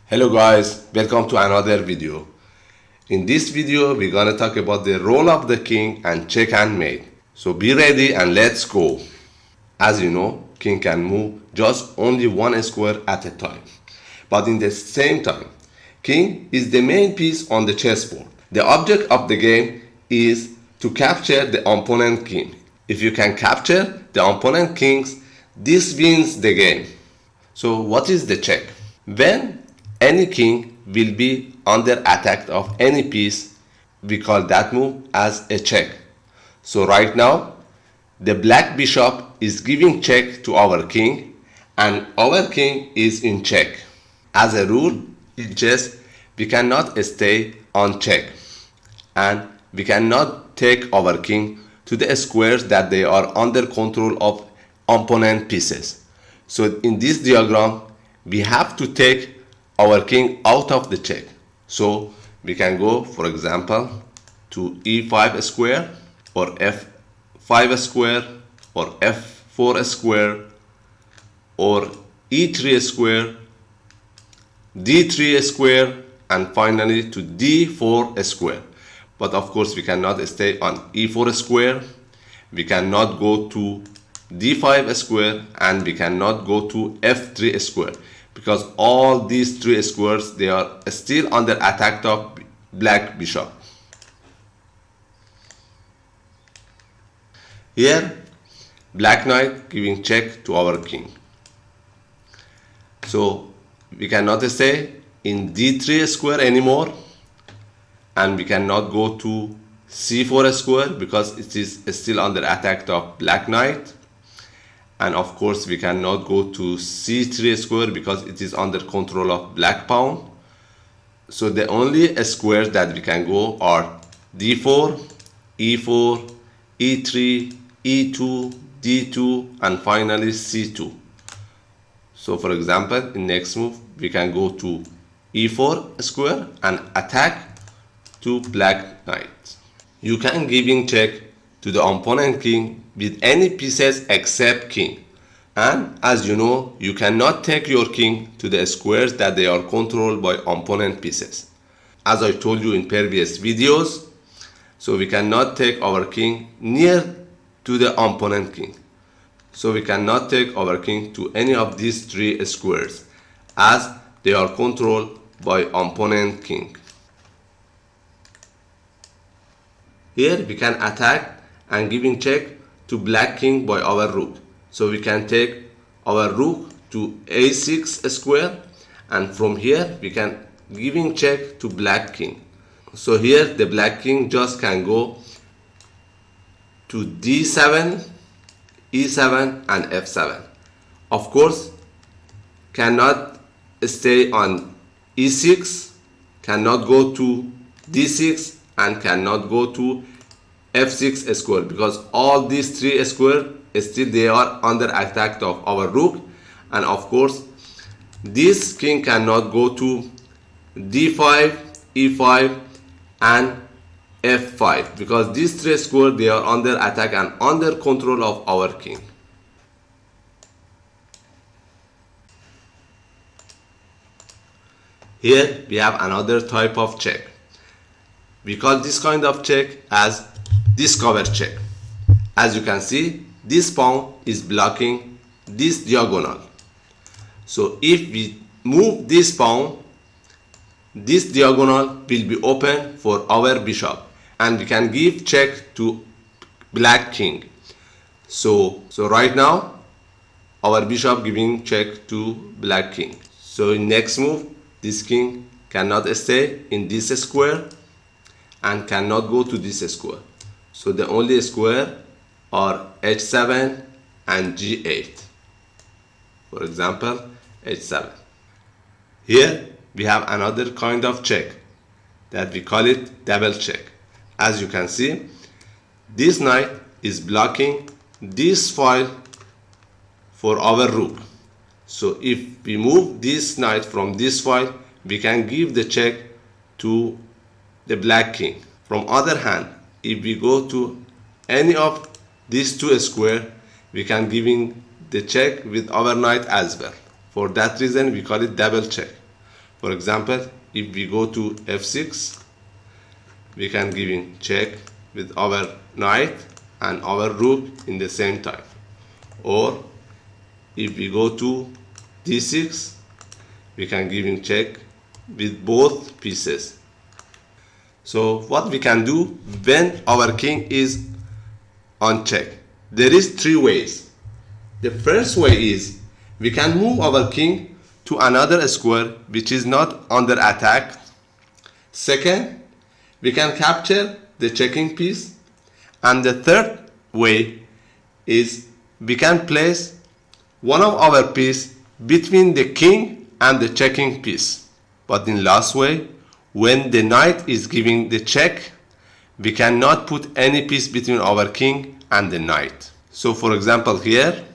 Hello guys, welcome to another video. In this video we're gonna talk about the role of the king and check and mate. So be ready and let's go. As you know, king can move just only one square at a time. But in the same time, king is the main piece on the chessboard. The object of the game is to capture the opponent king. If you can capture the opponent kings, this wins the game. So what is the check? When any king will be under attack of any piece, we call that move as a check. So right now, the black bishop is giving check to our king and our king is in check. As a rule, in chess, we cannot stay on check and we cannot take our king to the squares that they are under control of opponent pieces. So in this diagram, we have to take our king out of the check. So we can go, for example, to e5 square or f5 square or f4 square or e3 square, d3 square, and finally to d4 square. But of course we cannot stay on e4 square, we cannot go to d5 square, and we cannot go to f3 square, because all these three squares, they are still under attack of black bishop. Here, black knight giving check to our king. So we cannot stay in d3 square anymore, and we cannot go to c4 square because it is still under attack of black knight. And of course we cannot go to c3 square because it is under control of black pawn. So the only squares that we can go are d4, e4, e3, e2, d2, and finally c2. So for example, in next move we can go to e4 square and attack to black knight. You can giving check to the opponent king with any pieces except king. And as you know, you cannot take your king to the squares that they are controlled by opponent pieces. As I told you in previous videos, so we cannot take our king near to the opponent king. So we cannot take our king to any of these three squares as they are controlled by opponent king. Here we can attack and giving check to black king by our rook. So we can take our rook to a6 square, and from here we can giving check to black king. So here the black king just can go to d7, e7, and f7. Of course cannot stay on e6, cannot go to d6, and cannot go to f6 square because all these three squares still they are under attack of our rook. And of course this king cannot go to d5, e5, and f5 because these three squares they are under attack and under control of our king. Here we have another type of check. We call this kind of check as discover check. As you can see, this pawn is blocking this diagonal. So if we move this pawn, this diagonal will be open for our bishop and we can give check to black king. So right now our bishop giving check to black king. So in next move, this king cannot stay in this square and cannot go to this square. So the only square are h7 and g8. For example, h7. Here we have another kind of check that we call it double check. As you can see, this knight is blocking this file for our rook. So if we move this knight from this file, we can give the check to the black king. From other hand, if we go to any of these two squares, we can giving the check with our knight as well. For that reason we call it double check. For example, if we go to f6, we can give in check with our knight and our rook in the same time. Or if we go to d6, we can give in check with both pieces. So what we can do when our king is on check? There is three ways. The first way is we can move our king to another square which is not under attack. Second, we can capture the checking piece. And the third way is we can place one of our piece between the king and the checking piece. But in last way, when the knight is giving the check, we cannot put any piece between our king and the knight. So for example here,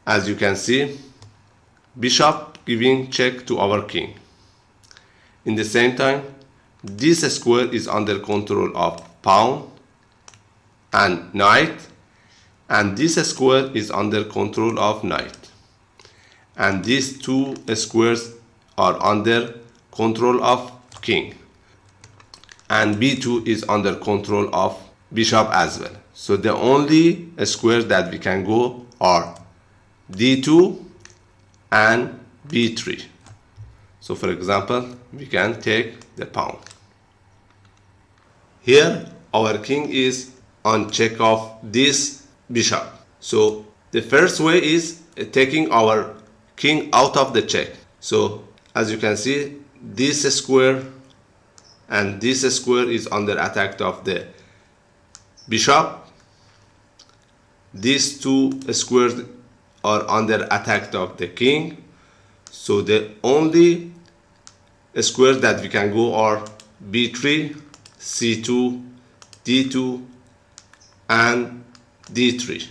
as you can see, bishop giving check to our king. In the same time, this square is under control of pawn and knight, and this square is under control of knight. And these two squares are under control of king. And b2 is under control of bishop as well. So the only squares that we can go are d2 and b3. So for example, we can take the pawn. Here our king is on check of this bishop. So the first way is taking our king out of the check. So as you can see, this square and this square is under attack of the bishop. These two squares are under attack of the king. So the only squares that we can go are b3, c2, d2 and d3.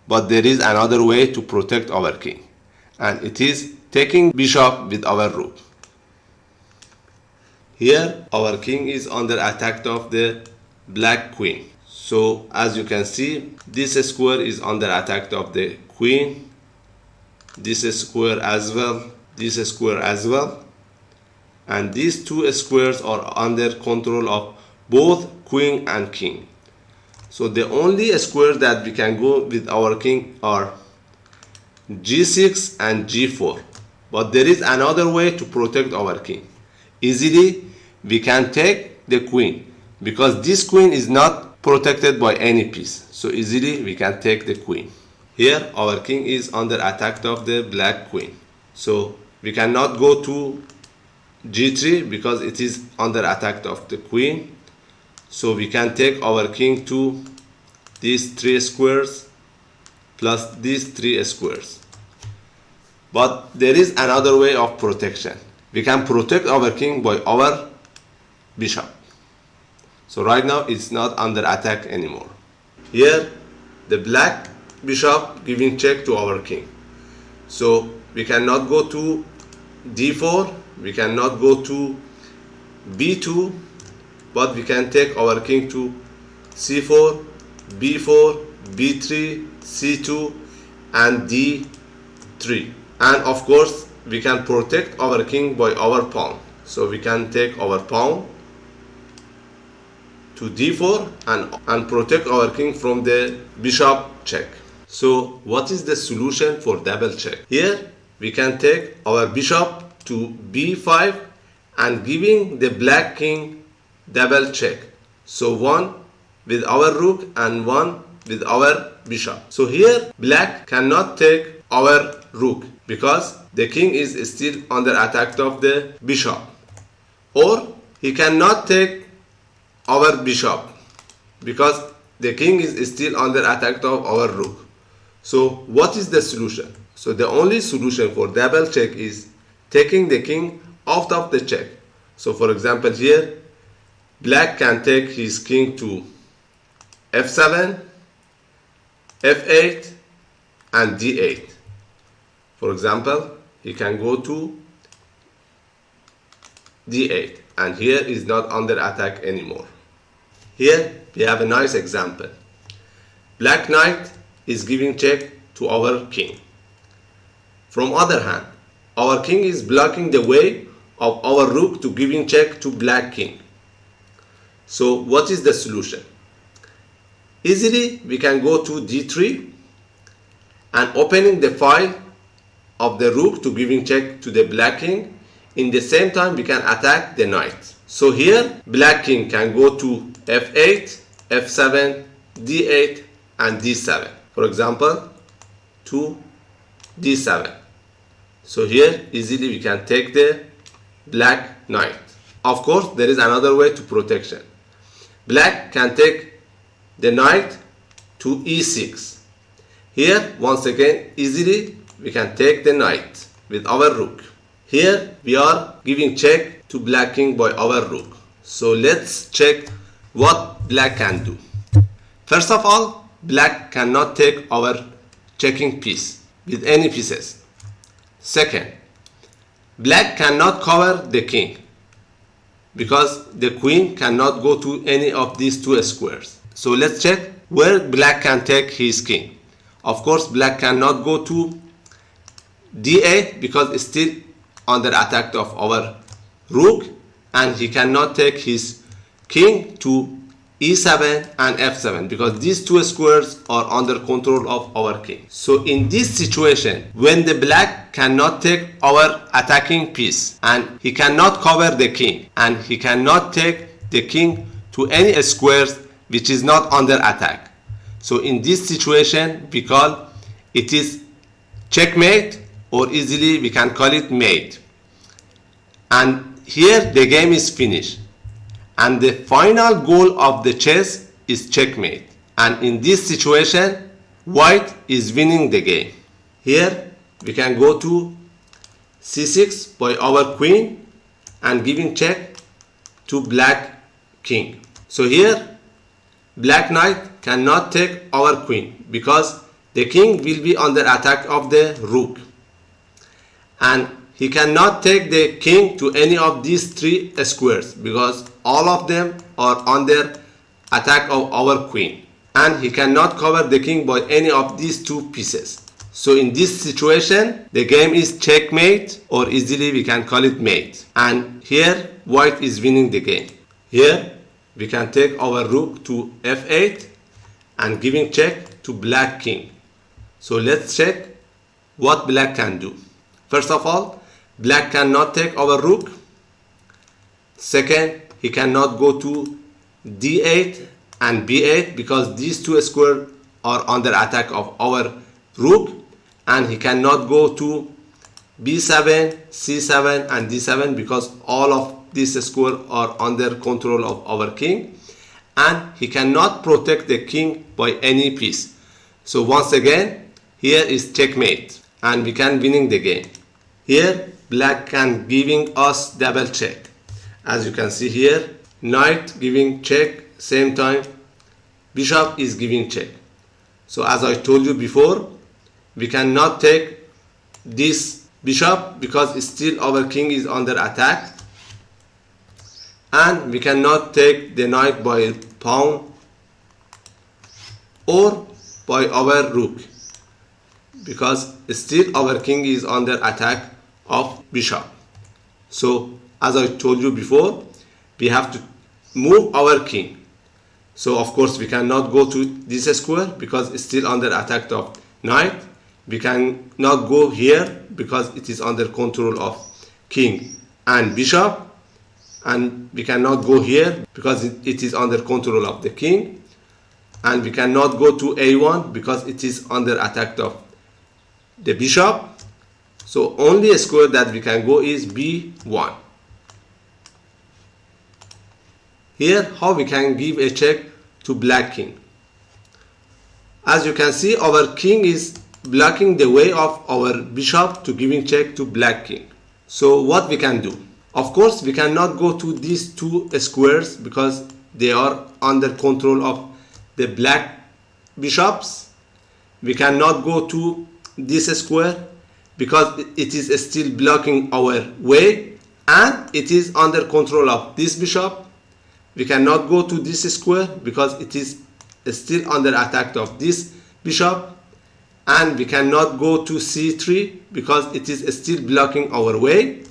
But there is another way to protect our king, and it is taking bishop with our rook. Here our king is under attack of the black queen. So as you can see, this square is under attack of the queen, this square as well, this square as well, and these two squares are under control of both queen and king. So the only square that we can go with our king are g6 and g4. But there is another way to protect our king. Easily we can take the queen, because this queen is not protected by any piece. So easily we can take the queen. Here our king is under attack of the black queen. So we cannot go to g3 because it is under attack of the queen. So we can take our king to these three squares plus these three squares. But there is another way of protection. We can protect our king by our bishop. So right now it's not under attack anymore. Here the black bishop giving check to our king. So we cannot go to d4, we cannot go to b2, but we can take our king to c4, b4, b3, c2 and d3. And of course we can protect our king by our pawn. So we can take our pawn to d4 and protect our king from the bishop check. So what is the solution for double check? Here we can take our bishop to b5 and giving the black king double check. So one with our rook and one with our bishop. So here black cannot take our rook because the king is still under attack of the bishop. Or he cannot take our bishop because the king is still under attack of our rook. So what is the solution? So the only solution for double check is taking the king out of the check. So for example here, black can take his king to f7, f8 and d8. For example, he can go to d8 and here is not under attack anymore. Here we have a nice example. Black knight is giving check to our king. From other hand, our king is blocking the way of our rook to giving check to black king. So what is the solution? Easily we can go to d3 and opening the file of the rook to giving check to the black king. In the same time we can attack the knight. So here black king can go to f8, f7, d8 and d7. For example, to d7. So here easily we can take the black knight. Of course there is another way to protection. Black can take the knight to e6. Here once again easily we can take the knight with our rook. Here we are giving check to black king by our rook. So let's check what black can do. First of all, black cannot take our checking piece with any pieces. Second, black cannot cover the king because the queen cannot go to any of these two squares. So let's check where black can take his king. Of course black cannot go to d8 because it's still under attack of our rook, and he cannot take his king to e7 and f7 because these two squares are under control of our king. So in this situation, when the black cannot take our attacking piece and he cannot cover the king and he cannot take the king to any squares which is not under attack, so in this situation we call it is checkmate, or easily we can call it mate. And here the game is finished. And the final goal of the chess is checkmate. And in this situation, white is winning the game. Here we can go to c6 by our queen and giving check to black king. So here black knight cannot take our queen because the king will be under attack of the rook. And he cannot take the king to any of these three squares because all of them are under attack of our queen, and he cannot cover the king by any of these two pieces. So in this situation the game is checkmate, or easily we can call it mate, and here white is winning the game. Here we can take our rook to f8 and giving check to black king. So let's check what black can do. First of all, black cannot take our rook. Second, he cannot go to d8 and b8 because these two squares are under attack of our rook, and he cannot go to b7, c7 and d7 because all of these squares are under control of our king, and he cannot protect the king by any piece. So once again here is checkmate and we can winning the game. Here black can giving us double check. As you can see here, knight giving check, same time bishop is giving check. So as I told you before, we cannot take this bishop because still our king is under attack, and we cannot take the knight by pawn or by our rook because still our king is under attack of bishop. So as I told you before, we have to move our king. So of course we cannot go to this square because it's still under attack of knight. We cannot go here because it is under control of king and bishop, and we cannot go here because it is under control of the king, and we cannot go to a1 because it is under attack of the bishop. So only a square that we can go is b1. Here how we can give a check to black king. As you can see, our king is blocking the way of our bishop to giving check to black king. So what we can do? Of course we cannot go to these two squares because they are under control of the black bishops. We cannot go to this square because it is still blocking our way and it is under control of this bishop. We cannot go to this square because it is still under attack of this bishop, and we cannot go to c3 because it is still blocking our way.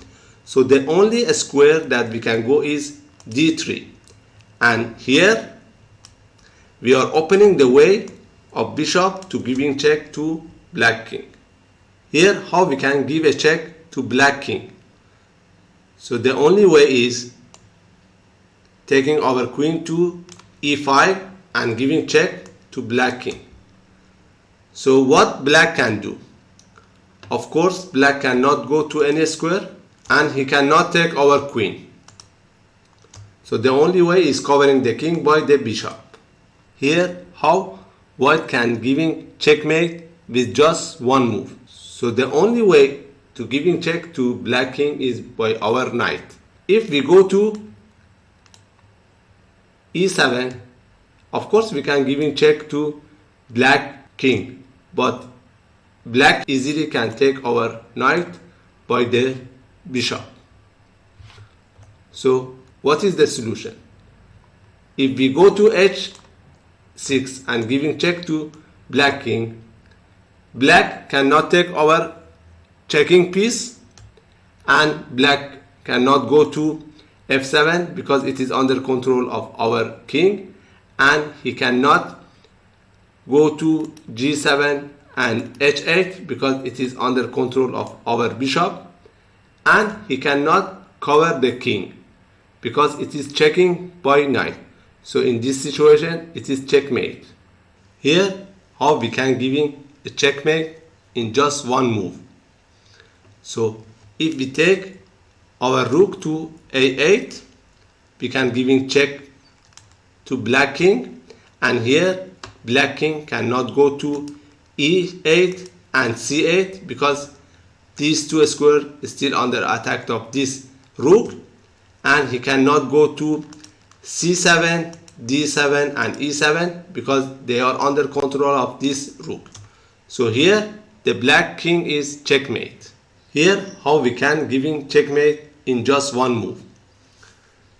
So the only square that we can go is d3, and here we are opening the way of bishop to giving check to black king. Here how we can give a check to black king? So the only way is taking our queen to e5 and giving check to black king. So what black can do? Of course black cannot go to any square and he cannot take our queen. So the only way is covering the king by the bishop. Here how white can giving checkmate with just one move. So the only way to giving check to black king is by our knight. If we go to e7, of course we can giving check to black king, but black easily can take our knight by the bishop. So what is the solution? If we go to h6 and giving check to black king, black cannot take our checking piece, and black cannot go to f7 because it is under control of our king, and he cannot go to g7 and h8 because it is under control of our bishop, and he cannot cover the king because it is checking by knight. So in this situation it is checkmate. Here how we can giving a checkmate in just one move. So if we take our rook to a8, we can giving check to black king, and here black king cannot go to e8 and c8 because these two squares is still under attack of this rook, and he cannot go to c7, d7 and e7 because they are under control of this rook. So here the black king is checkmate. Here how we can giving checkmate in just one move.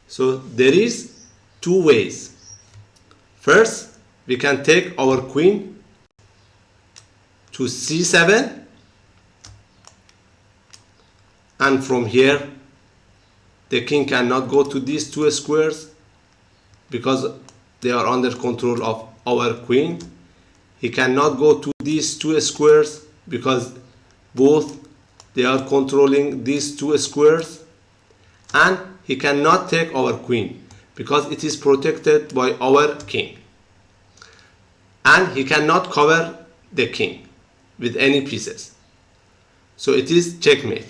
So there is two ways. First, we can take our queen to c7, and from here the king cannot go to these two squares because they are under control of our queen. He cannot go to these two squares because both they are controlling these two squares, and he cannot take our queen because it is protected by our king, and he cannot cover the king with any pieces. So it is checkmate.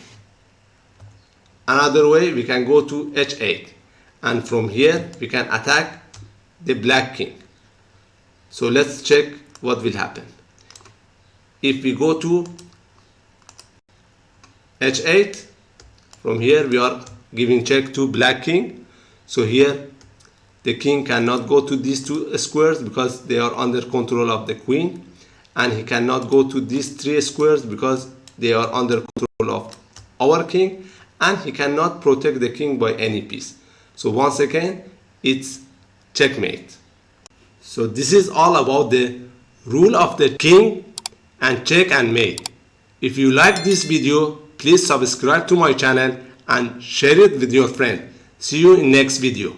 Another way, we can go to h8, and from here we can attack the black king. So let's check what will happen. If we go to h8, from here we are giving check to black king. So here the king cannot go to these two squares because they are under control of the queen, and he cannot go to these three squares because they are under control of our king, and he cannot protect the king by any piece. So once again it's checkmate. So this is all about the rule of the king and check and mate. If you like this video, please subscribe to my channel and share it with your friend. See you in next video.